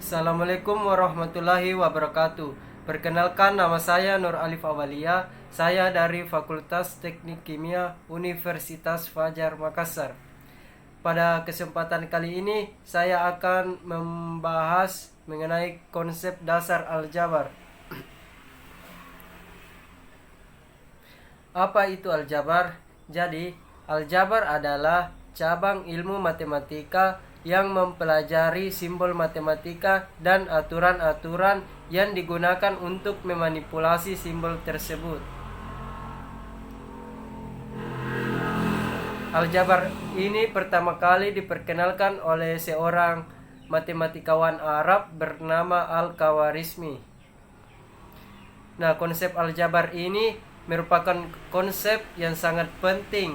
Assalamualaikum warahmatullahi wabarakatuh. Perkenalkan, nama saya Nur Alif Awalia. Saya dari Fakultas Teknik Kimia Universitas Fajar Makassar. Pada kesempatan kali ini saya akan membahas mengenai konsep dasar aljabar. Apa itu aljabar? Jadi, aljabar adalah cabang ilmu matematika yang mempelajari simbol matematika dan aturan-aturan yang digunakan untuk memanipulasi simbol tersebut. Aljabar ini pertama kali diperkenalkan oleh seorang matematikawan Arab bernama Al-Khawarizmi. Nah, konsep aljabar ini merupakan konsep yang sangat penting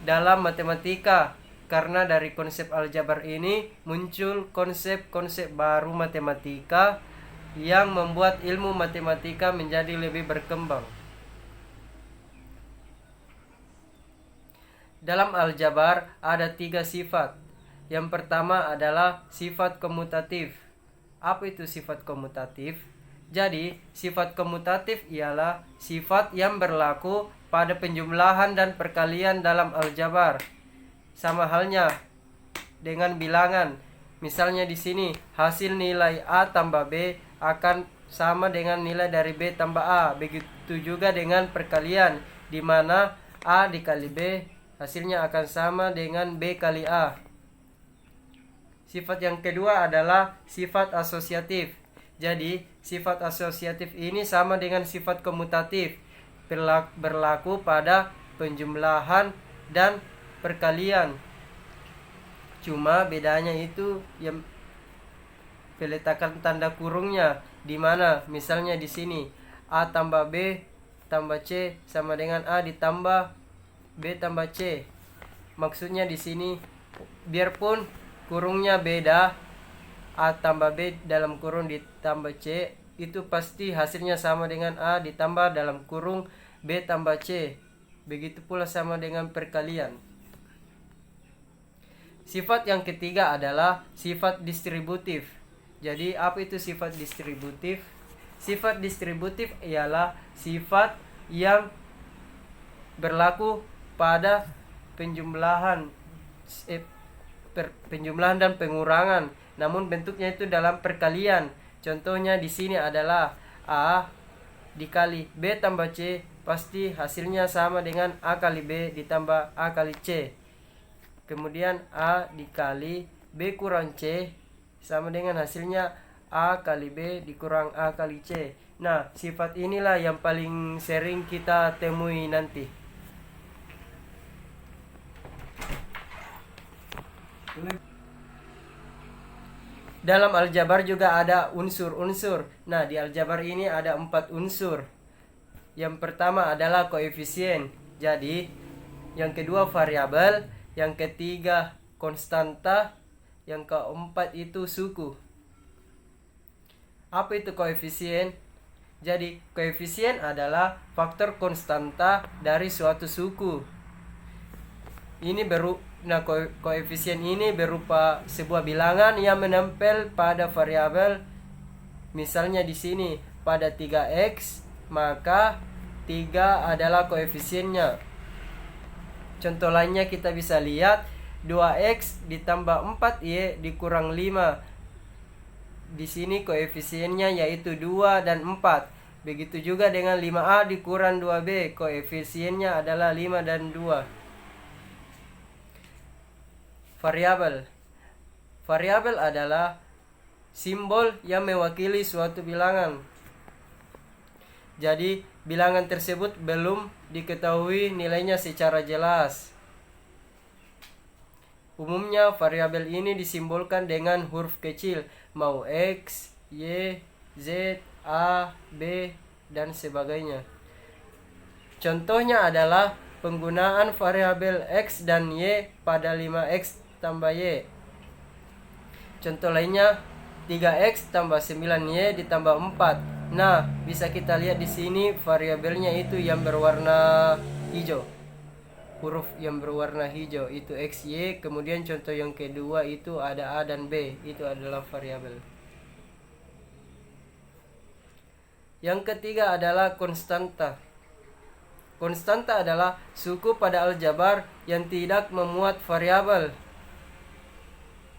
dalam matematika, karena dari konsep aljabar ini muncul konsep-konsep baru matematika yang membuat ilmu matematika menjadi lebih berkembang. Dalam aljabar ada 3 sifat. Yang pertama adalah sifat komutatif. Apa itu sifat komutatif? Jadi, sifat komutatif ialah sifat yang berlaku pada penjumlahan dan perkalian dalam aljabar. Sama halnya dengan bilangan. Misalnya di sini hasil nilai A tambah B akan sama dengan nilai dari B tambah A. Begitu juga dengan perkalian, di mana A dikali B hasilnya akan sama dengan B kali A. Sifat yang kedua adalah sifat asosiatif. Jadi, sifat asosiatif ini sama dengan sifat komutatif, berlaku pada penjumlahan dan perkalian. Cuma bedanya itu yang peletakan tanda kurungnya, di mana misalnya di sini A tambah B tambah C sama dengan A ditambah B tambah C. Maksudnya di sini biarpun kurungnya beda, A tambah B dalam kurung ditambah C, itu pasti hasilnya sama dengan A ditambah dalam kurung B tambah C. Begitu pula sama dengan perkalian. Sifat yang ketiga adalah sifat distributif. Jadi apa itu sifat distributif? Sifat distributif ialah sifat yang berlaku pada penjumlahan dan pengurangan, namun bentuknya itu dalam perkalian. Contohnya di sini adalah A dikali B tambah C, pasti hasilnya sama dengan A kali B ditambah A kali C. Kemudian A dikali B kurang C sama dengan hasilnya A kali B dikurang A kali C. Nah, sifat inilah yang paling sering kita temui nanti. Dalam aljabar juga ada unsur-unsur. Nah, di aljabar ini ada 4 unsur. Yang pertama adalah koefisien. Jadi, yang kedua variabel, yang ketiga konstanta, yang keempat itu suku. Apa itu koefisien? Jadi, koefisien adalah faktor konstanta dari suatu suku. Koefisien ini berupa sebuah bilangan yang menempel pada variabel. Misalnya di sini pada 3x, maka 3 adalah koefisiennya. Contoh lainnya kita bisa lihat 2x ditambah 4y dikurang 5. Di sini koefisiennya yaitu 2 dan 4. Begitu juga dengan 5a dikurang 2b, koefisiennya adalah 5 dan 2. Variabel adalah simbol yang mewakili suatu bilangan. Jadi, bilangan tersebut belum diketahui nilainya secara jelas. Umumnya variabel ini disimbolkan dengan huruf kecil, mau X, Y, Z, A, B, dan sebagainya. Contohnya adalah penggunaan variabel X dan Y pada 5x tambah Y. Contoh lainnya 3x tambah 9y ditambah 4. Nah, bisa kita lihat di sini variabelnya itu yang berwarna hijau. Huruf yang berwarna hijau itu x, y. Kemudian contoh yang kedua itu ada A dan B. Itu adalah variabel. Yang ketiga adalah konstanta. Konstanta adalah suku pada aljabar yang tidak memuat variabel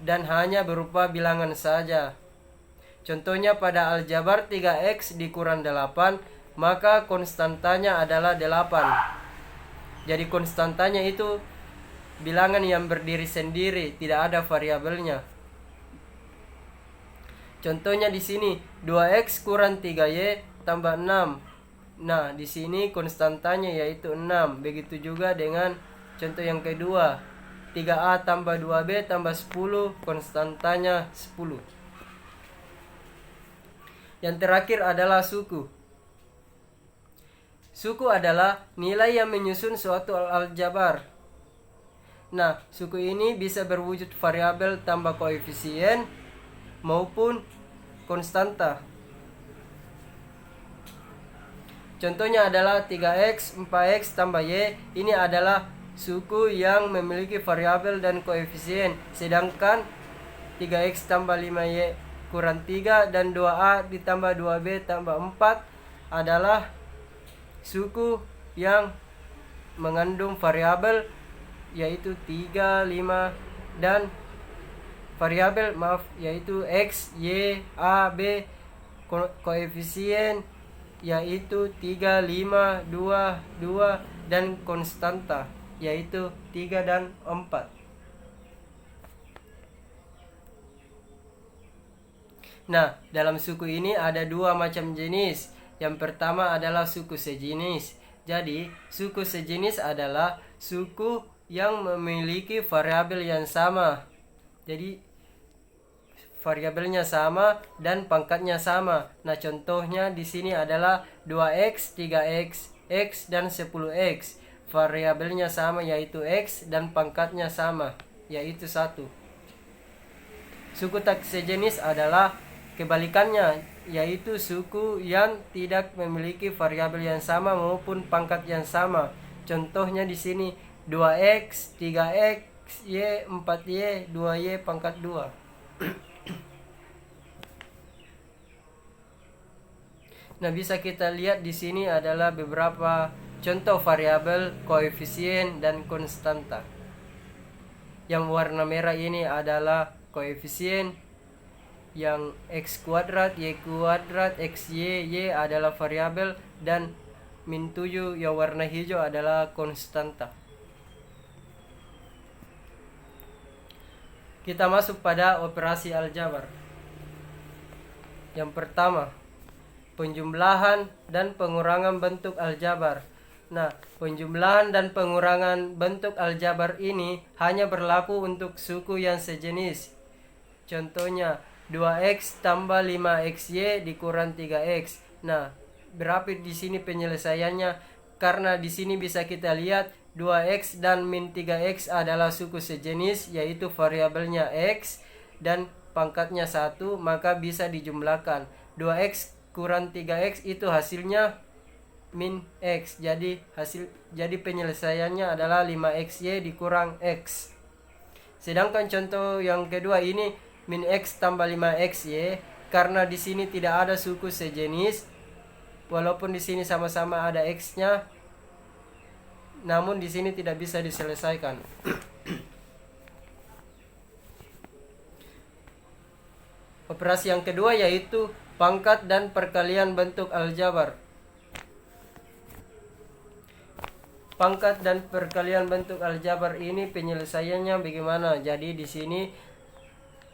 dan hanya berupa bilangan saja. Contohnya pada aljabar 3x dikurang 8, maka konstantanya adalah 8. Jadi konstantanya itu bilangan yang berdiri sendiri, tidak ada variabelnya. Contohnya di sini 2x kurang 3y tambah 6. Nah, di sini konstantanya yaitu 6. Begitu juga dengan contoh yang kedua. 3a tambah 2b tambah 10, konstantanya 10. Yang terakhir adalah suku. Suku adalah nilai yang menyusun suatu aljabar. Nah, suku ini bisa berwujud variabel tambah koefisien maupun konstanta. Contohnya adalah 3x, 4x tambah y. Ini adalah suku yang memiliki variabel dan koefisien. Sedangkan 3x tambah 5y kurang 3 dan 2a ditambah 2b tambah 4 adalah suku yang mengandung variabel yaitu 3, 5 dan variabel yaitu x, y, a, b, koefisien yaitu 3, 5, 2, 2 dan konstanta yaitu 3 dan 4. Nah, dalam suku ini ada dua macam jenis. Yang pertama adalah suku sejenis. Jadi, suku sejenis adalah suku yang memiliki variabel yang sama. Jadi, variabelnya sama dan pangkatnya sama. Nah, contohnya di sini adalah 2x, 3x, x dan 10x. Variabelnya sama yaitu x dan pangkatnya sama yaitu 1. Suku tak sejenis adalah kebalikannya, yaitu suku yang tidak memiliki variabel yang sama maupun pangkat yang sama. Contohnya di sini 2x, 3x, y, 4y, 2y pangkat 2. Nah, bisa kita lihat di sini adalah beberapa contoh variabel, koefisien dan konstanta. Yang warna merah ini adalah koefisien, yang x kuadrat, y kuadrat, xy, y adalah variabel dan min 7 yang warna hijau adalah konstanta. Kita masuk pada operasi aljabar. Yang pertama, penjumlahan dan pengurangan bentuk aljabar. Nah, penjumlahan dan pengurangan bentuk aljabar ini hanya berlaku untuk suku yang sejenis. Contohnya 2x tambah 5xy dikurang 3x. Nah, berapa di sini penyelesaiannya? Karena di sini bisa kita lihat 2x dan min 3x adalah suku sejenis, yaitu variabelnya x dan pangkatnya 1, maka bisa dijumlahkan. 2x kurang 3x itu hasilnya min x. Jadi penyelesaiannya adalah 5xy dikurang x. Sedangkan contoh yang kedua ini min x tambah 5xy, karena di sini tidak ada suku sejenis, walaupun di sini sama-sama ada x-nya, namun di sini tidak bisa diselesaikan. Operasi yang kedua yaitu pangkat dan perkalian bentuk aljabar. Pangkat dan perkalian bentuk aljabar ini penyelesaiannya bagaimana? Jadi di sini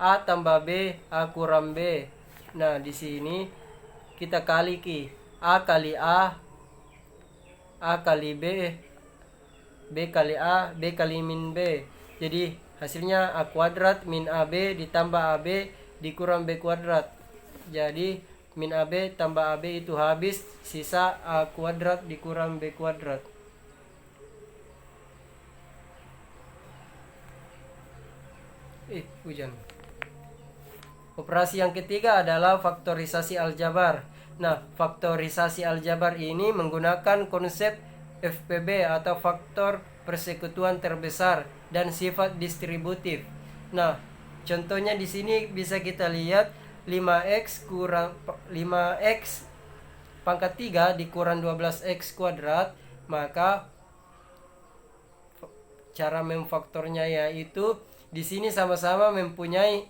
a tambah b, a kurang b. Nah, di sini kita kali a kali a kali b, b kali a, b kali min b. Jadi hasilnya a kuadrat min ab ditambah ab dikurang b kuadrat. Jadi min ab tambah ab itu habis, sisa a kuadrat dikurang b kuadrat. Hujan. Operasi yang ketiga adalah faktorisasi aljabar. Nah, faktorisasi aljabar ini menggunakan konsep FPB atau faktor persekutuan terbesar dan sifat distributif. Nah, contohnya di sini bisa kita lihat 5x pangkat 3 dikurang 12x kuadrat, maka cara memfaktornya yaitu di sini sama-sama mempunyai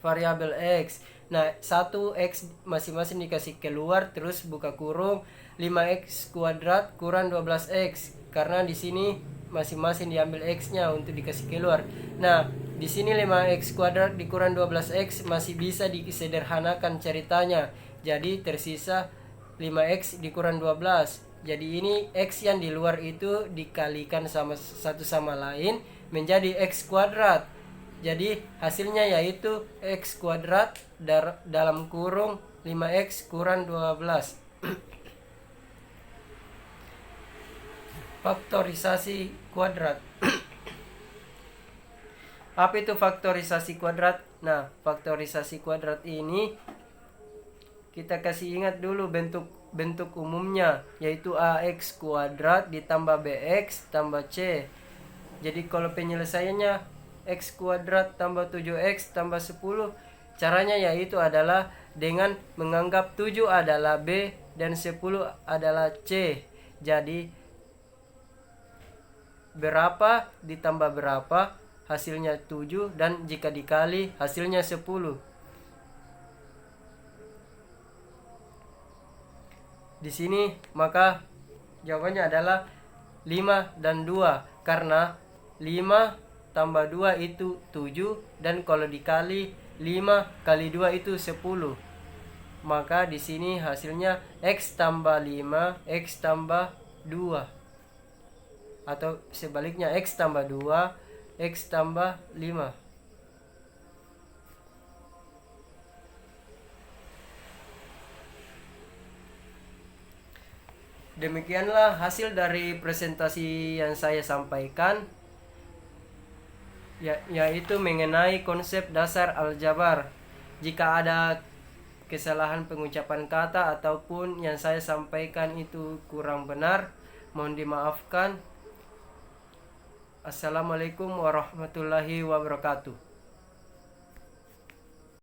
variabel x. Nah, 1x masing-masing dikasih keluar, terus buka kurung 5x kuadrat kurang 12x, karena di sini masing-masing diambil x-nya untuk dikasih keluar. Nah, di sini 5x kuadrat dikurang 12x masih bisa disederhanakan ceritanya. Jadi tersisa 5x dikurang 12. Jadi ini x yang di luar itu dikalikan sama satu sama lain menjadi x kuadrat. Jadi hasilnya yaitu x kuadrat dalam kurung 5x kurang 12. Faktorisasi kuadrat. Apa itu faktorisasi kuadrat? Nah, faktorisasi kuadrat ini kita kasih ingat dulu bentuk umumnya, yaitu ax kuadrat ditambah bx tambah c. Jadi kalau penyelesaiannya x kuadrat tambah 7x tambah 10, caranya yaitu adalah dengan menganggap 7 adalah b dan 10 adalah c. Jadi berapa ditambah berapa hasilnya 7, dan jika dikali hasilnya 10. Di sini maka jawabannya adalah 5 dan 2, karena 5 tambah 2 itu 7, dan kalau dikali 5 kali 2 itu 10. Maka di sini hasilnya x tambah 5 x tambah 2, atau sebaliknya x tambah 2 x tambah 5. Demikianlah hasil dari presentasi yang saya sampaikan, yaitu mengenai konsep dasar aljabar. Jika ada kesalahan pengucapan kata ataupun yang saya sampaikan itu kurang benar, mohon dimaafkan. Assalamualaikum warahmatullahi wabarakatuh.